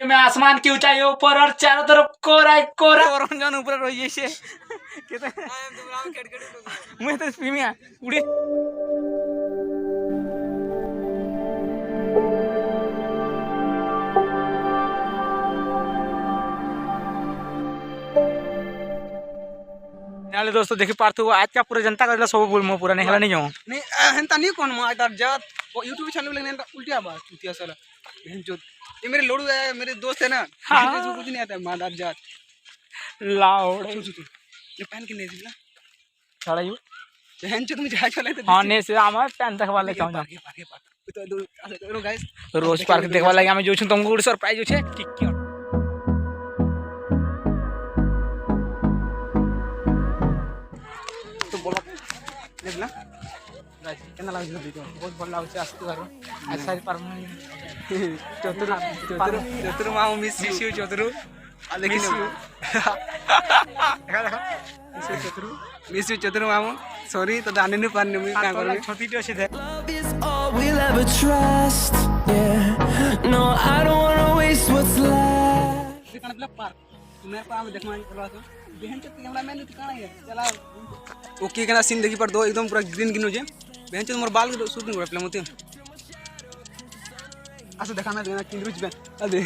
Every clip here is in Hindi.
में आसमान की ऊंचाइयों पर और चारों तरफ कोहरा ही कोहरा और रंजन ऊपर रही से केते मैं तो स्पीमिया उड़ी नाले दोस्तों देखि पारथु आज का पूरा जनता का सब बोल मो पूरा नहीं हला नहीं जाऊं नहीं हंता नहीं कौन मा इधर जात वो YouTube चैनल में लगने उल्टिया बात चुतिया साला बहन जो ये मेरे लोड़ू है मेरे दोस्त है ना मुझे कुछ नहीं आता मादार जात लाउड ये पहन के नहीं सिला छड़ा यू बहन जो तुम जा चले हां ने से आमा पैन देखवा ले चाहूं तो गाइस रोज पार्क देखवा लागे हम जो छु तुमको सरप्राइज होछे ठीक तो बोलो देखला गाइस केना लाग देखो बहुत भल लागछ आस्ते घर ऐसा पर चतुर माँ मिस यू चतुर लेकिन मिस यू चतुर मामू सॉरी तो दाने नहीं पाने में क्या करूँ छोटी T they we'll ever trust, yeah. No, I don't wanna waste what's left. ये कौन पार्क तुम्हारे पास देखना है चलो तो बहन चो कैमरा मैन तो कहां है चला ओके केना सीन देखी पर दो एकदम पूरा ग्रीन ग्रीन हो जे बहन चो मोर बाल के शूट नहीं कर मोती आसे देखा मैं देना किंद्रुज बहन अबे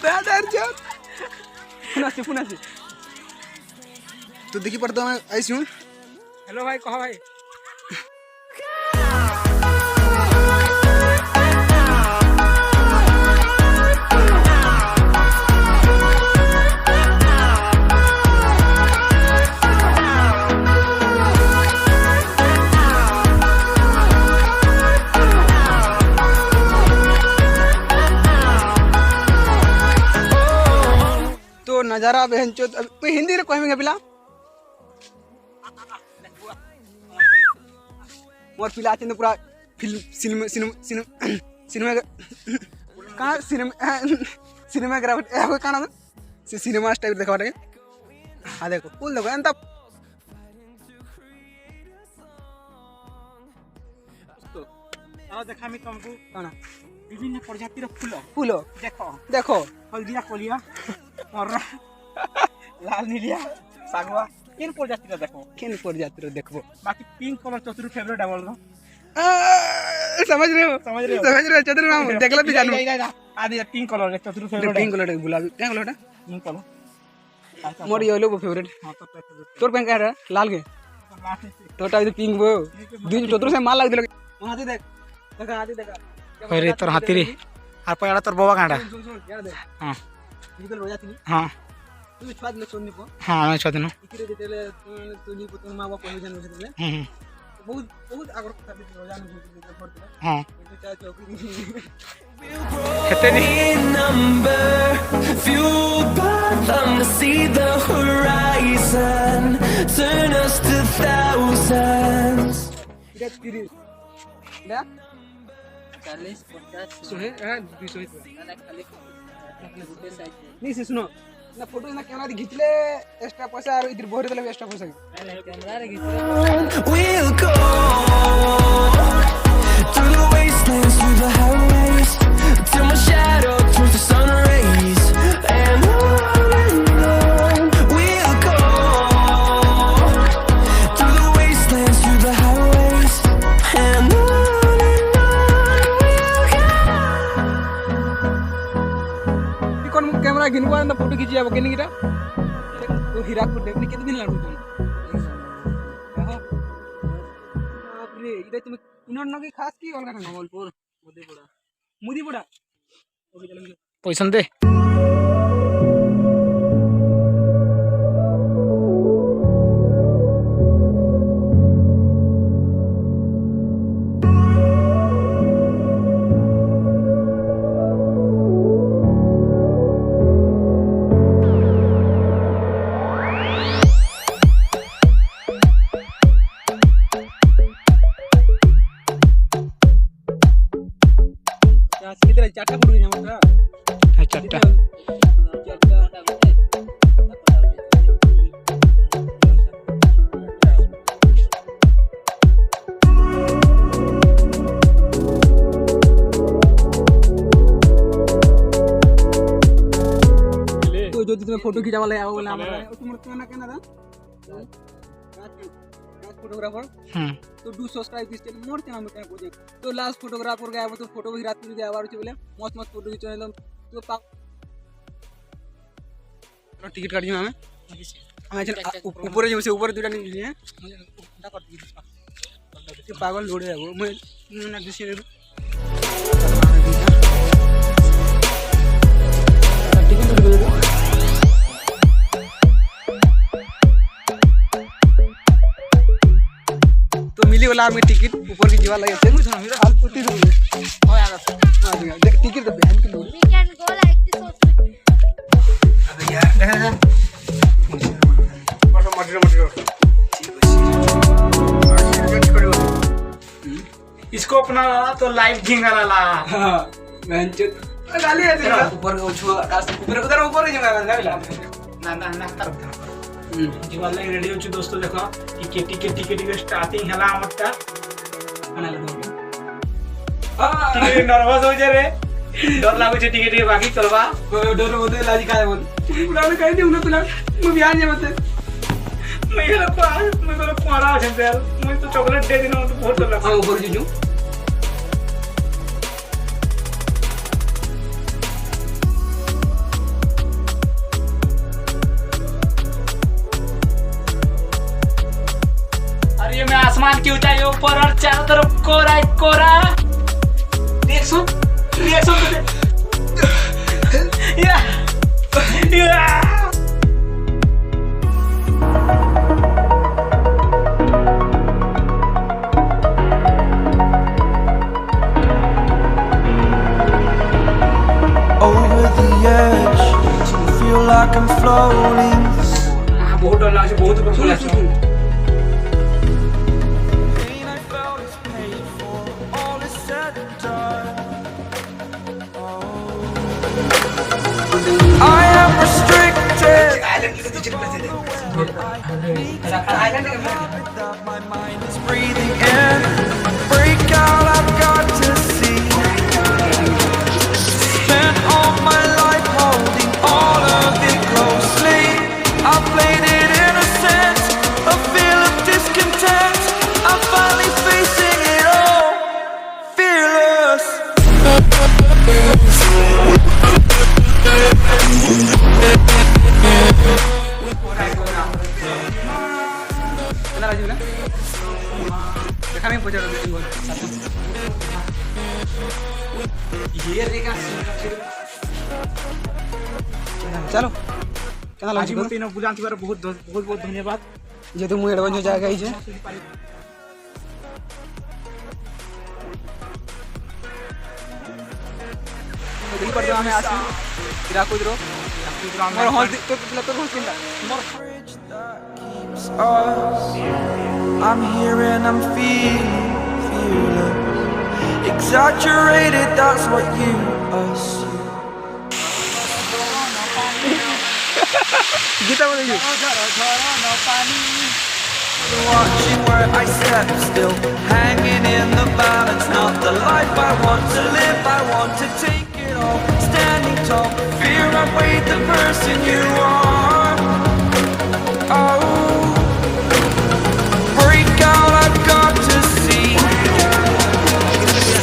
दादार जो पुना से तो देखी पर दो मैं ऐसी हूं हेलो भाई कहो भाई तो नजारा बहन चो हिंदी रे कहमेंगे बिला मोर पिला चंद पूरा फिल्म सिनेमा कहाँ सिनेमाग्राफर कहाँ से सिनेमा टाइप देखा हाँ देखो फुल देखो एंता देखा तुमको कौन विभिन्न प्रजातिर फूल फूल देखो देखो हल्दिया कोलिया और लाल नीलिया सागवा केन प्रजातिर देखो बाकी पिंक कलर चतुर फेवरेट है बोल समझ रहे हो चतुर मामू देखला भी जानू आदि पिंक कलर चतुर फेवरेट पिंक कलर गुलाबी क्या कलर है पिंक कलर मोर येलो वो फेवरेट हां तो तोर पेन कह रहा लाल के तोटा इधर पिंक वो दिन चतुर से माल लग दिल हाथी देखा अरे तोर हाथी रे आ पयाड़ा तोर बाबा कांडा हां निकल रोजा थी हां तू छाद ले सोनी को हां मैं छादनो इकरे देतेले तोनी को तोर मां बाप को जन होते बहुत आगर कथा दे रोजा ने पड़ते हां तो चाय चौकी खेते Number fueled by them to see the horizon, turn us to thousands. इधर तिरी ना 40 50 सोहे हां 200 नहीं से सुनो ना फोटो ना कैमरा रे खिचले एक्स्ट्रा पैसा और इधर बोरे देले एक्स्ट्रा पैसा कैमरा रे खिचले We'll go through the wastelands, through the highways, till my shadow turns to sun rays. And on we'll go through the wastelands, through the highways, and on we'll go. कौन कैमरा गिनवा ना फोटो खींची अब केनी गिरा वो हीरा को देखने कितने दिन लागू तुम बाप रे इधर तुम इनर नगे खास की अलगा नवलपुर मुदीपुरा ओके चलेंगे पैसा दे कितने चाटा फोटो खींचा मतलब चाटा तुम्हें फोटो खिंचावा ले आओ बोले हमरा तुम्हारे कहना कहना था फोटोग्राफर तो do subscribe this channel more channel में क्या बोले तो लास्ट फोटोग्राफर गया वो तो फोटो भी रात में गया बार बोले मस्त मस्त फोटो खिंचवा तो टिकट काट दियो हमें ऊपर जो से ऊपर दुटा नहीं है पागल लोड है वो मैं ना दिसे तो मिली वाला में टिकट ऊपर की जीवा लगे थे मुझे मेरा हाल पुटी हो यार टिकट तो बहन की load We can go like this also. अबे यार इसको अपना तो लाइव झिंगा ला हां बेंच गाली है तेरा ऊपर को छुआ ऊपर ऊपर ही जमा ना ना तरफ जीवाल लाइक रेडी होची दोस्तों देखो टिके स्टार्टिंग हला मटका खाना लगे टिके नर्वस हो जा रे डर लागो छे टिके बाकी चलवा डर होते लाजी काय बोल पूरा में कह दी उन्हें तुला मैं बिहान जे मत मैं तो पारा छे यार मैं तो चॉकलेट दे देना तो बहुत डर लगा हां ऊपर जीजू अरे मैं आसमान की ऊंचाई ऊपर और चारों तरफ कोरा ही कोरा रिएक्शन तो दे या Over the edge, feel like I'm floating. बहुत डर लगा छे बहुत ऊपर चला छे Pain I felt is paid for, all is said and done. Oh. I am restricted. That my mind is breathing in. Break out, I've got to see. Spent all my life holding all of it closely. I played it innocent, a feel of discontent. I'm finally facing it all, fearless. चला राजू ना देखा मैं पूछा रहा ये रेगा चलो चला आज लाजी मोर तीनों बुलान थी बहुत बहुत धन्यवाद जे तुम एडवांस हो जाएगा ही जे दिल पर जो हमें आसी तेरा कुछ रो और हॉल तो तो hall किंदा Bridge that keeps us. I'm here and I'm feeling fearless. Exaggerated, that's what you assume. Geeta बोले जो Watching where I step still, hanging in the balance. Not the life I want to live, I want to take it all. Standing tall, fear outweighed the person you are. Oh, break out, I've got to see.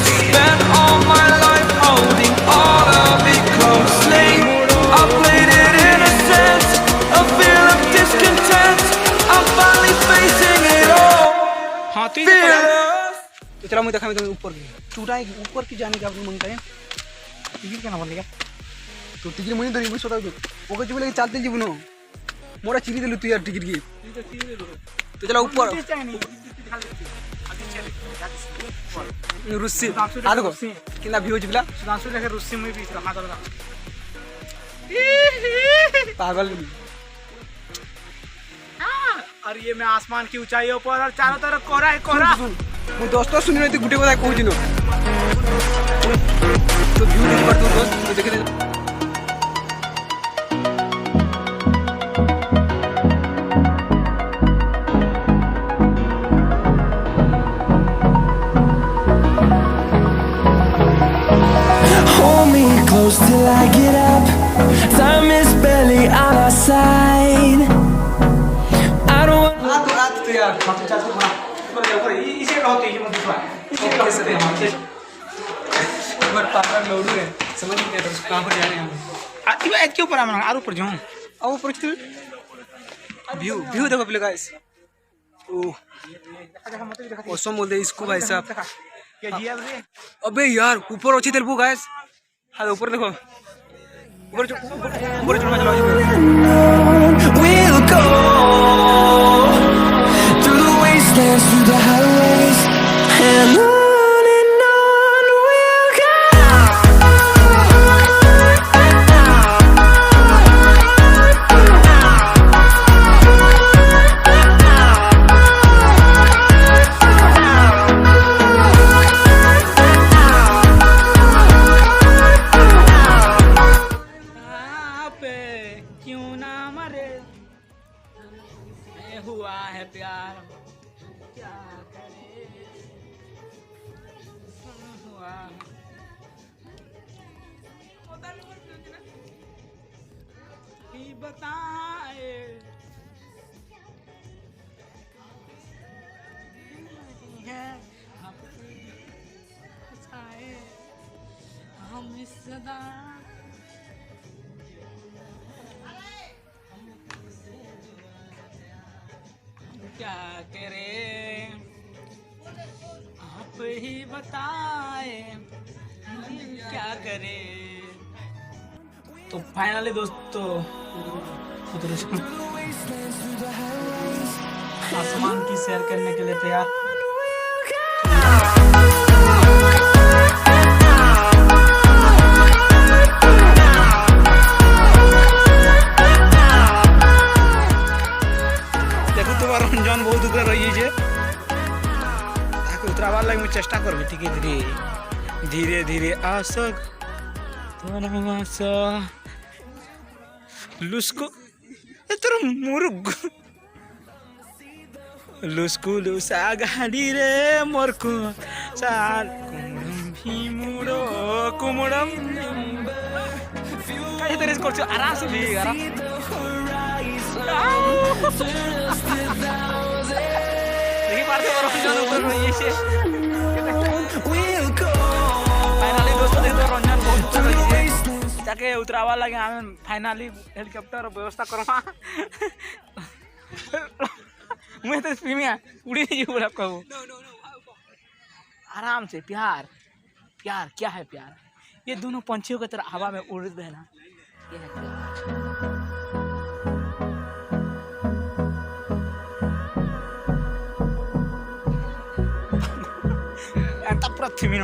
Spent all my life holding all of it closely. I played it innocent, a feel of discontent. I'm finally facing it all, हां तो fearless. तो चला मैं देखा मैं तुम्हें ऊपर की टूटा है ऊपर की जाने का आपको मन है टिकट केना बोलेगा तो टिकट मुझे तो नहीं सोता तो ओके जो बोले चलते जीवन मोरा चिरी दिलु तू यार टिकट की तो चला ऊपर रुस्सी आ देखो कितना व्यू जिबला सुधांशु लेके रुस्सी में भी रखा था पागल और ये मैं आसमान की ऊंचाइयों पर और चारों तरफ कोहरा ही कोहरा वो दोस्तों सुन रहे थे गुटे को कहू जिनो तो व्यू नहीं पर तू दोस्त तो देखे Hold me close till I get up. Time is barely on our चल तू बना ऊपर इसे रहते ये मत दुआ इसे रहते हम बट पापा लोडू है समझ नहीं आता कहां पर जा रहे हैं हम आती बात के ऊपर हम आर ऊपर जाऊं अब ऊपर चल व्यू व्यू देखो पहले गाइस ओह ओसम बोलते हैं इसको भाई साहब क्या जिया रे अबे यार ऊपर अच्छी तेलबू गाइस हाँ ऊपर देखो ऊपर चढ़ना चलो We'll go through the wastelands, through the highways, and on we'll go. क्यों ना मरे हुआ है प्यार क्या करे हुआ ही बताए है हम इस सदा क्या करे आप ही बताए क्या करे। तो फाइनली दोस्तों आसमान की सैर करने के लिए तैयार। रंजन बहुत ऊपर रही है उतरावार लगे मुझे चेष्टा करबी ठीक धीरे धीरे धीरे आसक लुस्को तोर मुर्ग लुस्कु लुसा गाड़ी रे मोरको साल कुमड़म भीमुड़ो कुमड़म काहे तेरे इसको आराम से भी आराम देखिए पार से रंजन ऊपर ये से फाइनली दोस्तों देखो रंजन बहुत ऊपर रही है जाके उतरावा लगे हमें फाइनली हेलीकॉप्टर व्यवस्था करवा मैं तो प्रीमिया उड़ी नहीं बोला कहूँ आराम से प्यार प्यार क्या है प्यार ये दोनों पंछियों की तरह हवा में उड़ रहे ना ये है प्यार। पृथ्वी